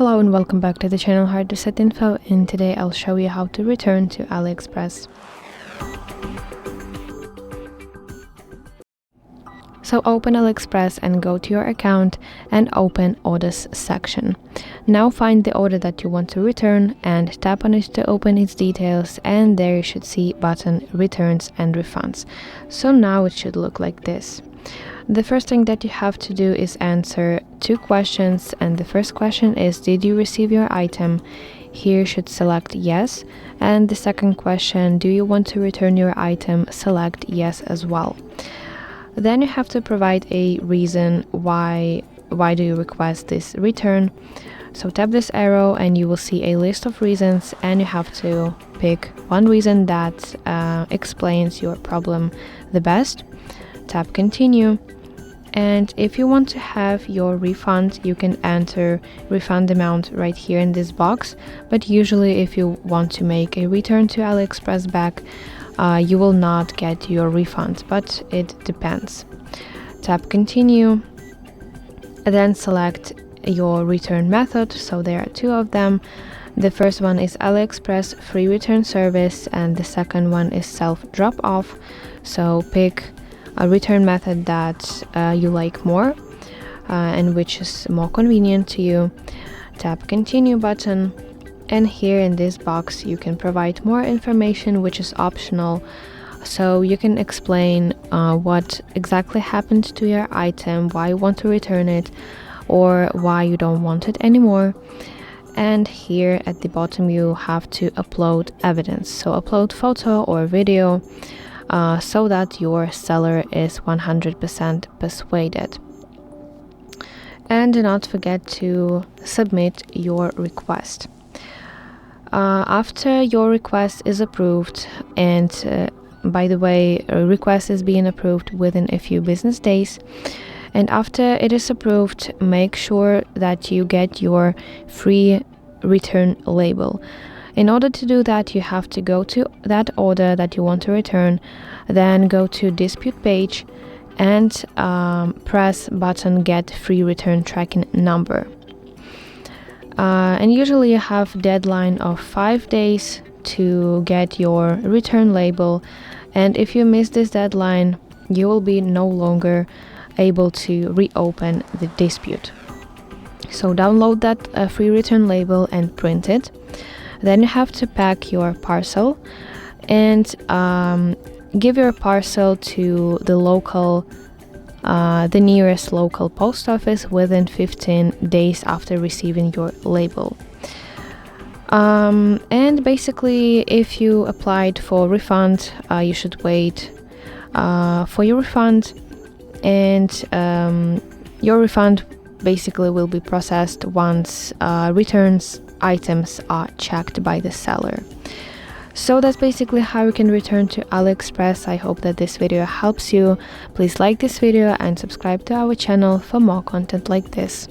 Hello and welcome back to the channel HardReset.Info, and today I'll show you how to return to AliExpress. So open AliExpress and go to your account and open Orders section. Now find the order that you want to return and tap on it to open its details, and there you should see button Returns and Refunds. So now it should look like this. The first thing that you have to do is answer two questions, and the first question is, did you receive your item? Here you should select yes, and the second question, do you want to return your item? Select yes as well. Then you have to provide a reason why do you request this return. So tap this arrow and you will see a list of reasons, and you have to pick one reason that explains your problem the best. Tap continue, and if you want to have your refund, you can enter refund amount right here in this box, but usually if you want to make a return to AliExpress back, you will not get your refund, but it depends. Tap continue, then select your return method. So there are two of them. The first one is AliExpress free return service, and the second one is self drop off. So pick a return method that you like more and which is more convenient to you. Tap continue button, and here in this box you can provide more information which is optional. So you can explain what exactly happened to your item, why you want to return it, or why you don't want it anymore. And here at the bottom you have to upload evidence, so upload photo or video so that your seller is 100% persuaded. And do not forget to submit your request. After your request is approved, and by the way, a request is being approved within a few business days, and after it is approved, make sure that you get your free return label. In order to do that, you have to go to that order that you want to return, then go to dispute page and press button get free return tracking number. And usually you have deadline of 5 days to get your return label, and if you miss this deadline, you will be no longer able to reopen the dispute. So download that free return label and print it. Then you have to pack your parcel and give your parcel to the nearest local post office within 15 days after receiving your label. And basically, if you applied for refund, you should wait for your refund, and your refund basically will be processed once returns items are checked by the seller. So that's basically how you can return to AliExpress. I hope that this video helps you. Please like this video and subscribe to our channel for more content like this.